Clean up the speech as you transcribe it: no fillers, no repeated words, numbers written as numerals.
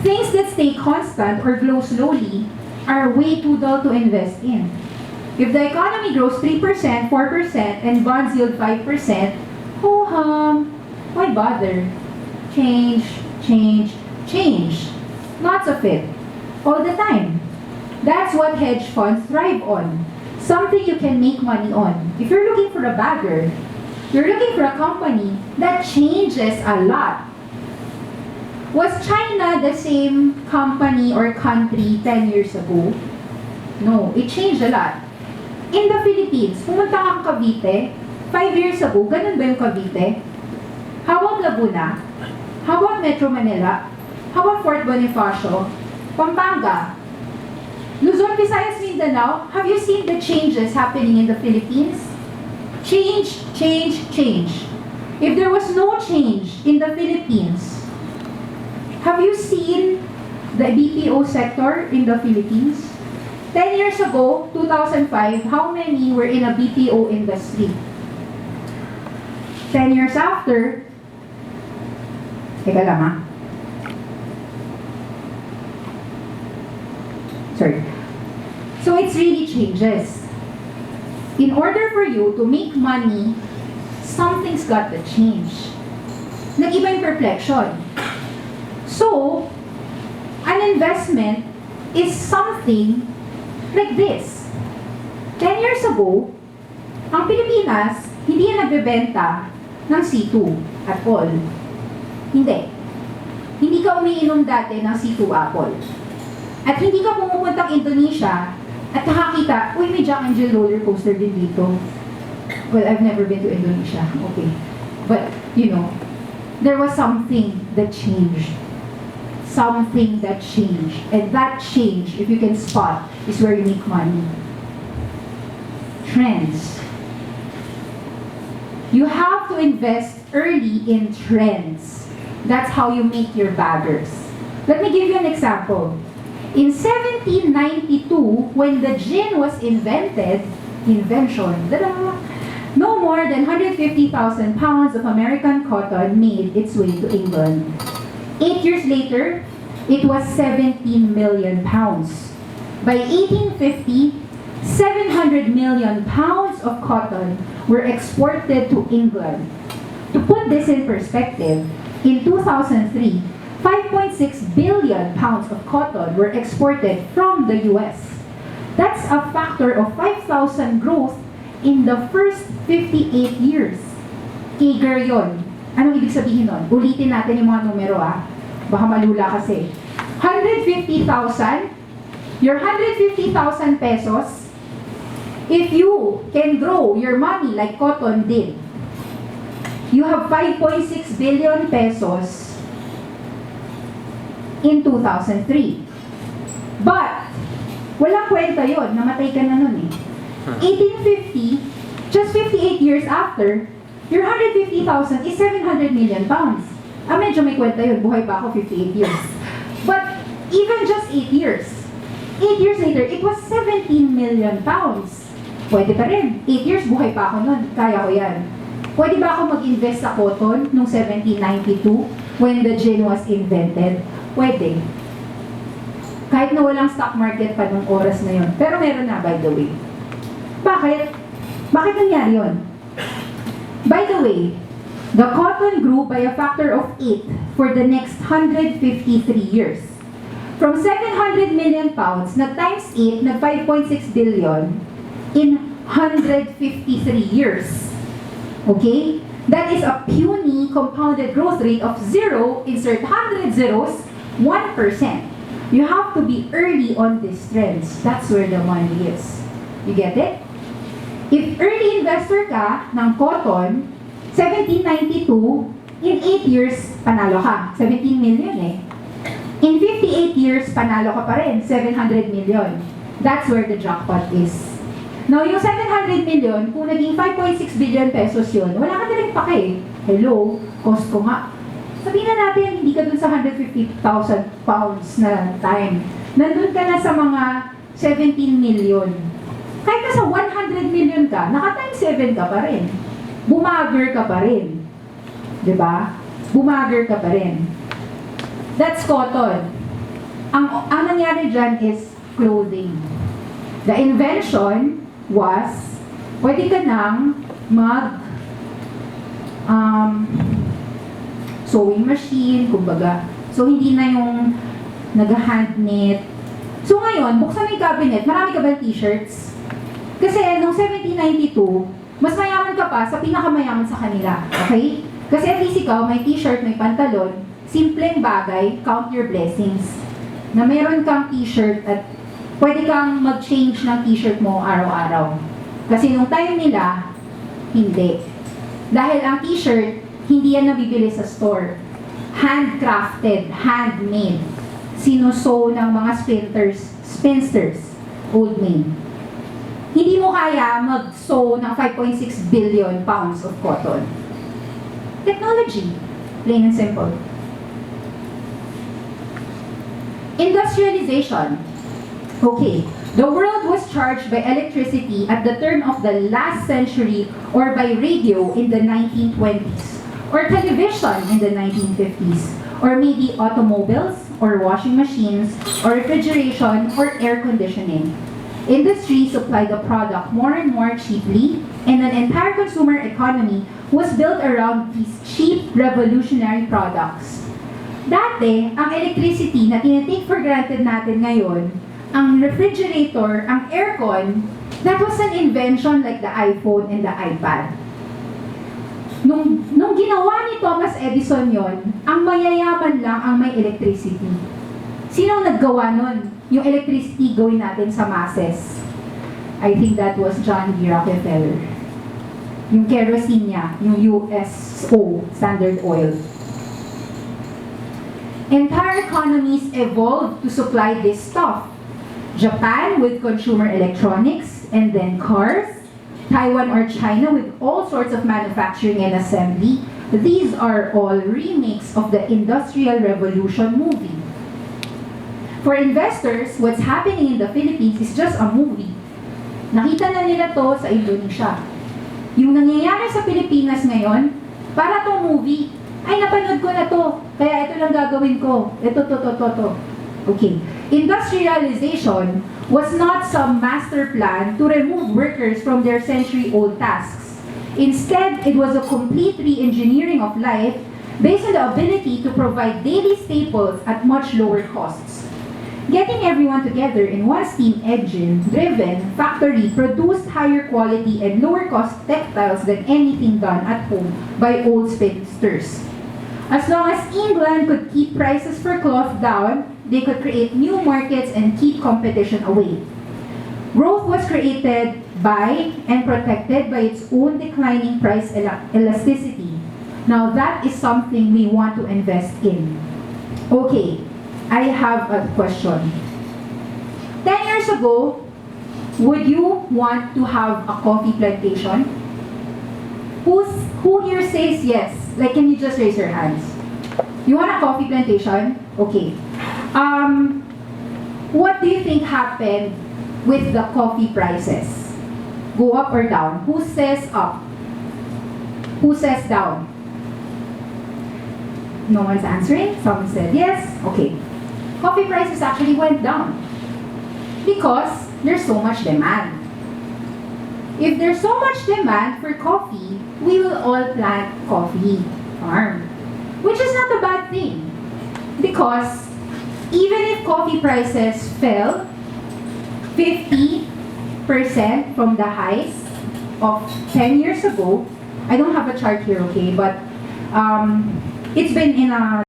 Things that stay constant or grow slowly are way too dull to invest in. If the economy grows 3%, 4%, and bonds yield 5%, ho-hum, why bother? Change, change, change. Lots of it. All the time. That's what hedge funds thrive on. Something you can make money on. If you're looking for a bagger, you're looking for a company that changes a lot. Was China the same company or country 10 years ago? No, it changed a lot. In the Philippines, pumunta kang Cavite, 5 years ago, ganun ba yung Cavite? How about Laguna? How about Metro Manila? How about Fort Bonifacio? Pampanga? Luzon, Visayas, Mindanao? Have you seen the changes happening in the Philippines? Change, change, change. If there was no change in the Philippines, have you seen the BPO sector in the Philippines? 10 years ago, 2005, how many were in a BPO industry? 10 years after, teka lang ha. Sorry. So it's really changes. In order for you to make money, something's got to change. Nag-iba yung perplexion. So, an investment is something like this. 10 years ago, ang Pilipinas, hindi yan nagbebenta ng C2 at all. Hindi. Hindi ka umiinom dati ng C2 Apple. At hindi ka pumupuntang Indonesia at nakakita, uy, may Jack and Jill roller coaster din dito. Well, I've never been to Indonesia. Okay. But, you know, there was something that changed. Something that changed. And that change, if you can spot, is where you make money. Trends. You have to invest early in trends. That's how you make your baggers. Let me give you an example. In 1792, when the gin was invented, no more than 150,000 pounds of American cotton made its way to England. 8 years later, it was 17 million pounds. By 1850, 700 million pounds of cotton were exported to England. To put this in perspective, in 2003, 5.6 billion pounds of cotton were exported from the US. That's a factor of 5,000 growth in the first 58 years. CAGR yun. Anong ibig sabihin nun? Ulitin natin yung mga numero Baka malula kasi. 150,000. Your 150,000 pesos, if you can grow your money like cotton did, you have 5.6 billion pesos in 2003. But, walang kwenta yun. Namatay ka na nun 1850, just 58 years after, your 150,000 is 700 million pounds. Medyo may kwenta yun. Buhay pa ako 58 years. But, even just 8 years, 8 years later, it was 17 million pounds. Pwede pa rin. 8 years, buhay pa ako nun. Kaya ko yan. Pwede ba ako mag-invest sa cotton noong 1792 when the gin was invented? Pwede. Kahit na walang stock market pa nung oras na yun. Pero meron na, by the way. Bakit? Bakit nangyari yun? By the way, the cotton grew by a factor of 8 for the next 153 years. From 700 million pounds, nag-times 8, nag-5.6 billion in 153 years. Okay? That is a puny compounded growth rate of 0, insert 100 zeros, 1%. You have to be early on these trends. That's where the money is. You get it? If early investor ka ng cotton, 1792, in 8 years, panalo ka. 17 million In 58 years, panalo ka pa rin. 700 million. That's where the jackpot is. Now, yung 700 million, kung naging 5.6 billion pesos yun, wala ka na rin pake. Hello, cost ko nga. Sabihin na natin, hindi ka dun sa 150,000 pounds na time. Nandun ka na sa mga 17 million. Kahit nasa 100 million ka, naka-times 7 ka pa rin. Bumager ka pa rin. Diba? Bumager ka pa rin. That's cotton. Ang nangyari dyan is clothing. The invention was, pwede ka nang sewing machine, kumbaga. So, hindi na yung nag-hand knit. So, ngayon, buksan mo yung cabinet, marami ka ba t-shirts? Kasi, noong 1792, mas mayaman ka pa sa pinakamayaman sa kanila. Okay? Kasi at least ikaw, may t-shirt, may pantalon, simpleng bagay, count your blessings. Na meron kang t-shirt at pwede kang mag-change ng t-shirt mo araw-araw. Kasi nung time nila, hindi. Dahil ang t-shirt, hindi yan nabibili sa store. Handcrafted, handmade. Sinusew ng mga spinsters, old maid. Hindi mo kaya mag-sew ng 5.6 billion pounds of cotton. Technology, plain and simple. Industrialization. Okay, the world was charged by electricity at the turn of the last century or by radio in the 1920s, or television in the 1950s, or maybe automobiles, or washing machines, or refrigeration, or air conditioning. Industry supplied the product more and more cheaply, and an entire consumer economy was built around these cheap, revolutionary products. Dati, ang electricity na tinitake for granted natin ngayon, ang refrigerator, ang aircon, that was an invention like the iPhone and the iPad. Nung ginawa ni Thomas Edison yon, ang mayayaman lang ang may electricity. Sino naggawa nun? Yung electricity gawin natin sa masses. I think that was John D. Rockefeller. Yung kerosene niya, yung USO, Standard Oil. Entire economies evolved to supply this stuff. Japan with consumer electronics and then cars. Taiwan or China with all sorts of manufacturing and assembly. These are all remakes of the Industrial Revolution movie. For investors, what's happening in the Philippines is just a movie. Nakita na nila to sa Indonesia. Yung nangyayari sa Pilipinas ngayon, para tong movie, ay napanood ko na to, kaya ito lang gagawin ko. Ito, to. Okay. Industrialization was not some master plan to remove workers from their century-old tasks. Instead, it was a complete re-engineering of life based on the ability to provide daily staples at much lower costs. Getting everyone together in one steam engine-driven factory produced higher quality and lower cost textiles than anything done at home by old spinsters. As long as England could keep prices for cloth down, they could create new markets and keep competition away. Growth was created by and protected by its own declining price elasticity. Now that is something we want to invest in. Okay, I have a question. 10 years ago, would you want to have a coffee plantation? Who here says yes? Like, can you just raise your hands? You want a coffee plantation? Okay. What do you think happened with the coffee prices? Go up or down? Who says up? Who says down? No one's answering? Someone said yes? Okay. Coffee prices actually went down because there's so much demand. If there's so much demand for coffee, we will all plant coffee farm. Which is not a bad thing. Because even if coffee prices fell 50% from the highs of 10 years ago, I don't have a chart here, okay, but it's been in a